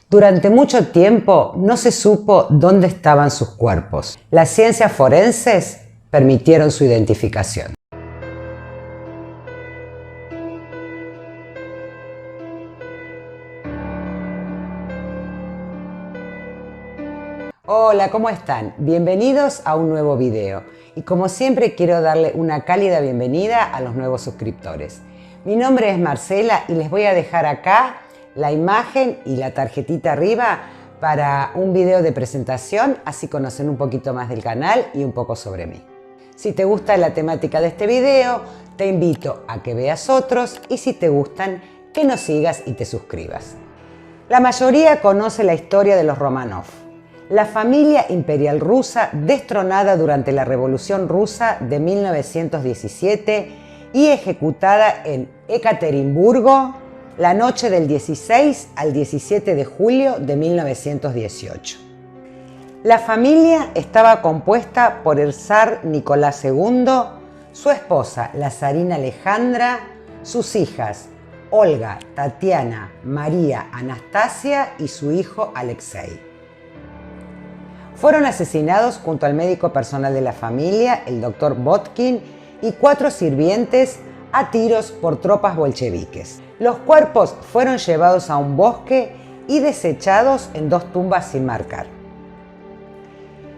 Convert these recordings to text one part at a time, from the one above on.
Durante mucho tiempo no se supo dónde estaban sus cuerpos. Las ciencias forenses permitieron su identificación. Hola, ¿cómo están? Bienvenidos a un nuevo video. Y como siempre quiero darle una cálida bienvenida a los nuevos suscriptores. Mi nombre es Marcela y les voy a dejar acá la imagen y la tarjetita arriba para un video de presentación, así conocen un poquito más del canal y un poco sobre mí. Si te gusta la temática de este video, te invito a que veas otros y si te gustan, que nos sigas y te suscribas. La mayoría conoce la historia de los Románov, la familia imperial rusa destronada durante la Revolución Rusa de 1917 y ejecutada en Ekaterimburgo la noche del 16 al 17 de julio de 1918. La familia estaba compuesta por el zar Nicolás II, su esposa, la zarina Alejandra, sus hijas, Olga, Tatiana, María, Anastasia y su hijo Alexei. Fueron asesinados junto al médico personal de la familia, el doctor Botkin, y 4 sirvientes a tiros por tropas bolcheviques. Los cuerpos fueron llevados a un bosque y desechados en 2 tumbas sin marcar.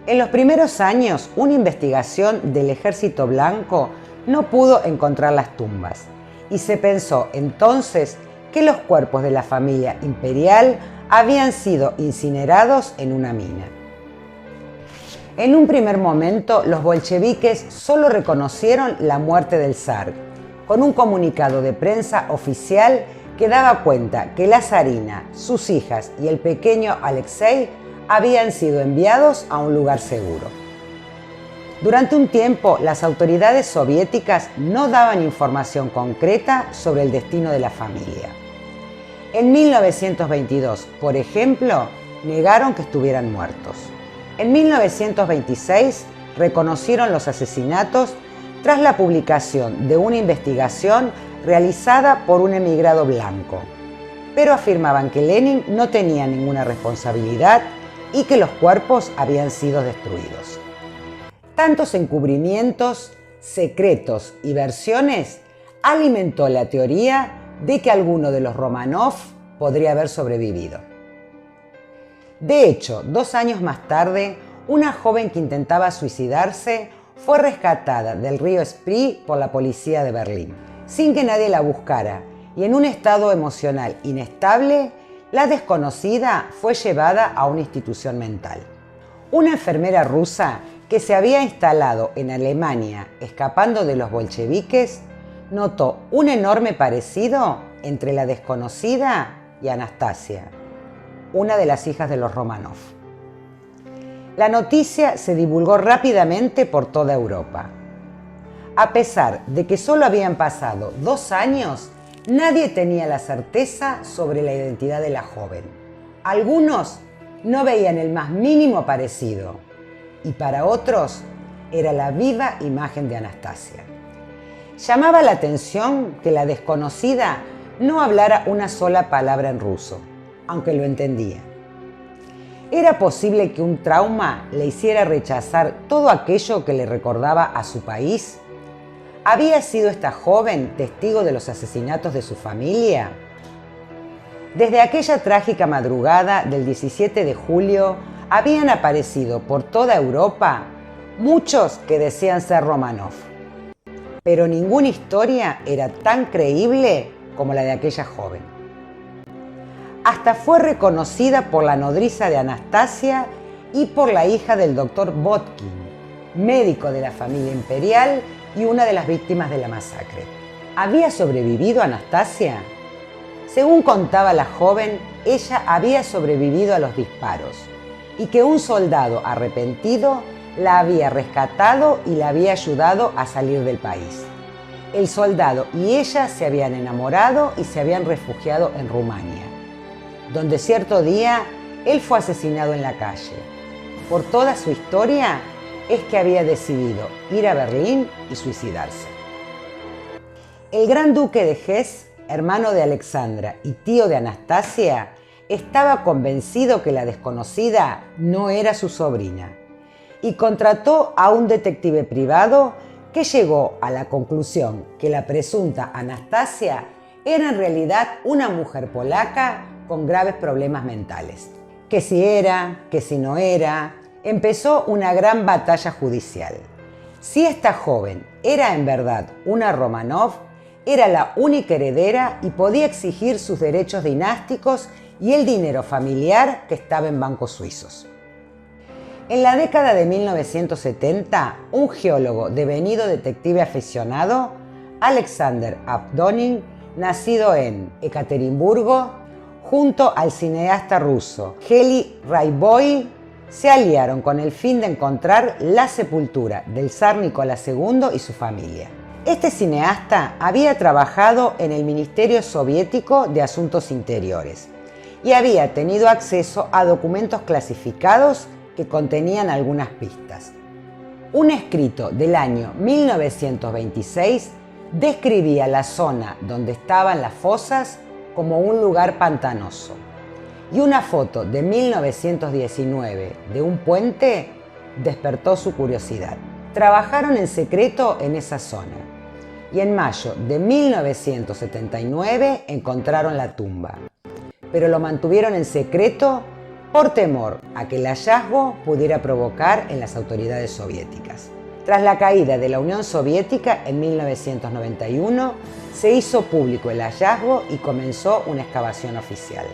En los primeros años, una investigación del Ejército Blanco no pudo encontrar las tumbas y se pensó entonces que los cuerpos de la familia imperial habían sido incinerados en una mina. En un primer momento, los bolcheviques solo reconocieron la muerte del zar, con un comunicado de prensa oficial que daba cuenta que la zarina, sus hijas y el pequeño Alexei habían sido enviados a un lugar seguro. Durante un tiempo, las autoridades soviéticas no daban información concreta sobre el destino de la familia. En 1922, por ejemplo, negaron que estuvieran muertos. En 1926 reconocieron los asesinatos tras la publicación de una investigación realizada por un emigrado blanco, pero afirmaban que Lenin no tenía ninguna responsabilidad y que los cuerpos habían sido destruidos. Tantos encubrimientos, secretos y versiones alimentó la teoría de que alguno de los Románov podría haber sobrevivido. De hecho, 2 años más tarde, una joven que intentaba suicidarse fue rescatada del río Spree por la policía de Berlín, sin que nadie la buscara, y en un estado emocional inestable, la desconocida fue llevada a una institución mental. Una enfermera rusa que se había instalado en Alemania escapando de los bolcheviques, notó un enorme parecido entre la desconocida y Anastasia, una de las hijas de los Románov. La noticia se divulgó rápidamente por toda Europa. A pesar de que solo habían pasado 2 años, nadie tenía la certeza sobre la identidad de la joven. Algunos no veían el más mínimo parecido y para otros era la viva imagen de Anastasia. Llamaba la atención que la desconocida no hablara una sola palabra en ruso, aunque lo entendía. ¿Era posible que un trauma le hiciera rechazar todo aquello que le recordaba a su país? ¿Había sido esta joven testigo de los asesinatos de su familia? Desde aquella trágica madrugada del 17 de julio habían aparecido por toda Europa muchos que decían ser Románov, pero ninguna historia era tan creíble como la de aquella joven. Hasta fue reconocida por la nodriza de Anastasia y por la hija del doctor Botkin, médico de la familia imperial y una de las víctimas de la masacre. ¿Había sobrevivido Anastasia? Según contaba la joven, ella había sobrevivido a los disparos y que un soldado arrepentido la había rescatado y la había ayudado a salir del país. El soldado y ella se habían enamorado y se habían refugiado en Rumania, donde cierto día él fue asesinado en la calle. Por toda su historia es que había decidido ir a Berlín y suicidarse. El gran duque de Hesse, hermano de Alexandra y tío de Anastasia, estaba convencido que la desconocida no era su sobrina y contrató a un detective privado que llegó a la conclusión que la presunta Anastasia era en realidad una mujer polaca con graves problemas mentales. Que si era, que si no era, empezó una gran batalla judicial. Si esta joven era en verdad una Romanov, era la única heredera y podía exigir sus derechos dinásticos y el dinero familiar que estaba en bancos suizos. En la década de 1970, un geólogo devenido detective aficionado, Alexander Abdonin, nacido en Ekaterimburgo, junto al cineasta ruso Heli Raiboy, se aliaron con el fin de encontrar la sepultura del zar Nicolás II y su familia. Este cineasta había trabajado en el Ministerio Soviético de Asuntos Interiores y había tenido acceso a documentos clasificados que contenían algunas pistas. Un escrito del año 1926 describía la zona donde estaban las fosas como un lugar pantanoso, y una foto de 1919 de un puente despertó su curiosidad. Trabajaron en secreto en esa zona y en mayo de 1979 encontraron la tumba, pero lo mantuvieron en secreto por temor a que el hallazgo pudiera provocar en las autoridades soviéticas. Tras la caída de la Unión Soviética en 1991, se hizo público el hallazgo y comenzó una excavación oficial.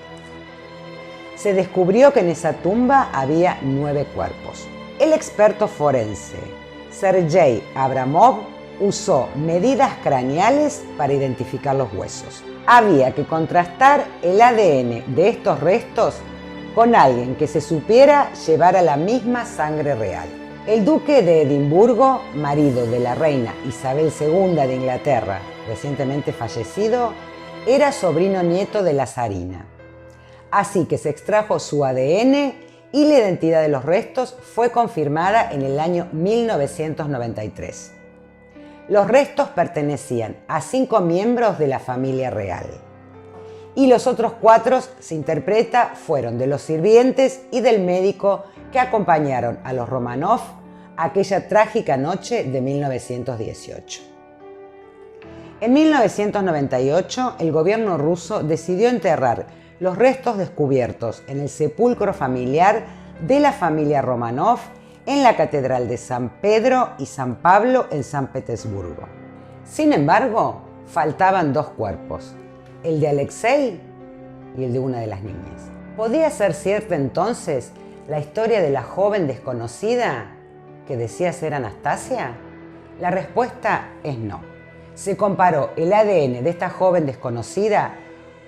Se descubrió que en esa tumba había 9 cuerpos. El experto forense Sergei Abramov usó medidas craneales para identificar los huesos. Había que contrastar el ADN de estos restos con alguien que se supiera llevar a la misma sangre real. El duque de Edimburgo, marido de la reina Isabel II de Inglaterra, recientemente fallecido, era sobrino nieto de la zarina. Así que se extrajo su ADN y la identidad de los restos fue confirmada en el año 1993. Los restos pertenecían a 5 miembros de la familia real. Y los otros 4, se interpreta, fueron de los sirvientes y del médico que acompañaron a los Romanov aquella trágica noche de 1918. En 1998, el gobierno ruso decidió enterrar los restos descubiertos en el sepulcro familiar de la familia Romanov en la Catedral de San Pedro y San Pablo en San Petersburgo. Sin embargo, faltaban 2 cuerpos, el de Alexei y el de una de las niñas. ¿Podía ser cierta entonces la historia de la joven desconocida que decía ser Anastasia? La respuesta es no. Se comparó el ADN de esta joven desconocida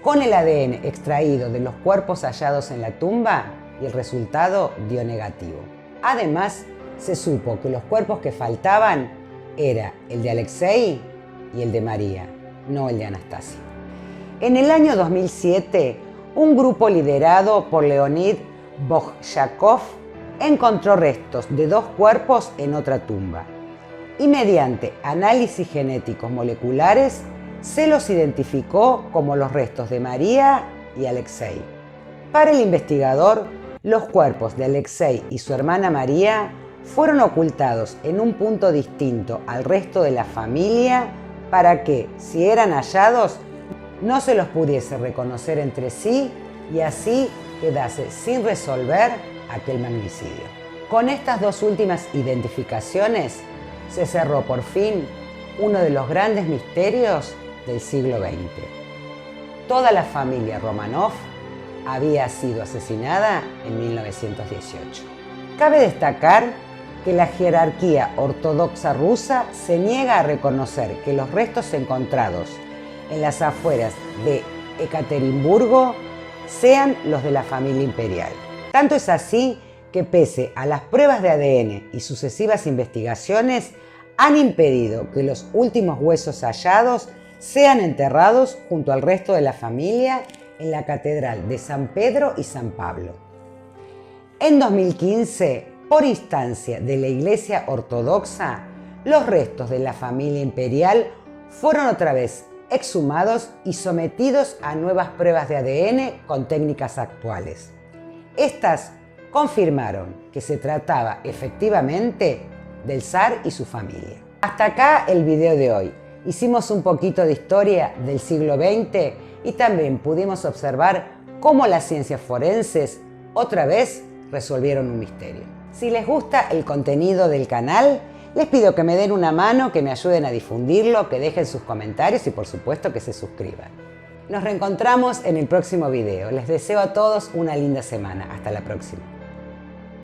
con el ADN extraído de los cuerpos hallados en la tumba y el resultado dio negativo. Además, se supo que los cuerpos que faltaban era el de Alexei y el de María, no el de Anastasia. En el año 2007, un grupo liderado por Leonid Bokchakov encontró restos de 2 cuerpos en otra tumba y mediante análisis genéticos moleculares se los identificó como los restos de María y Alexei. Para el investigador, los cuerpos de Alexei y su hermana María fueron ocultados en un punto distinto al resto de la familia para que, si eran hallados, no se los pudiese reconocer entre sí y así quedase sin resolver aquel magnicidio. Con estas 2 últimas identificaciones se cerró por fin uno de los grandes misterios del siglo XX. Toda la familia Romanov había sido asesinada en 1918. Cabe destacar que la jerarquía ortodoxa rusa se niega a reconocer que los restos encontrados en las afueras de Ekaterimburgo sean los de la familia imperial. Tanto es así que pese a las pruebas de ADN y sucesivas investigaciones, han impedido que los últimos huesos hallados sean enterrados junto al resto de la familia en la Catedral de San Pedro y San Pablo. En 2015, por instancia de la Iglesia Ortodoxa, los restos de la familia imperial fueron otra vez exhumados y sometidos a nuevas pruebas de ADN con técnicas actuales. Estas confirmaron que se trataba efectivamente del zar y su familia. Hasta acá el video de hoy. Hicimos un poquito de historia del siglo XX y también pudimos observar cómo las ciencias forenses otra vez resolvieron un misterio. Si les gusta el contenido del canal, les pido que me den una mano, que me ayuden a difundirlo, que dejen sus comentarios y por supuesto que se suscriban. Nos reencontramos en el próximo video. Les deseo a todos una linda semana. Hasta la próxima.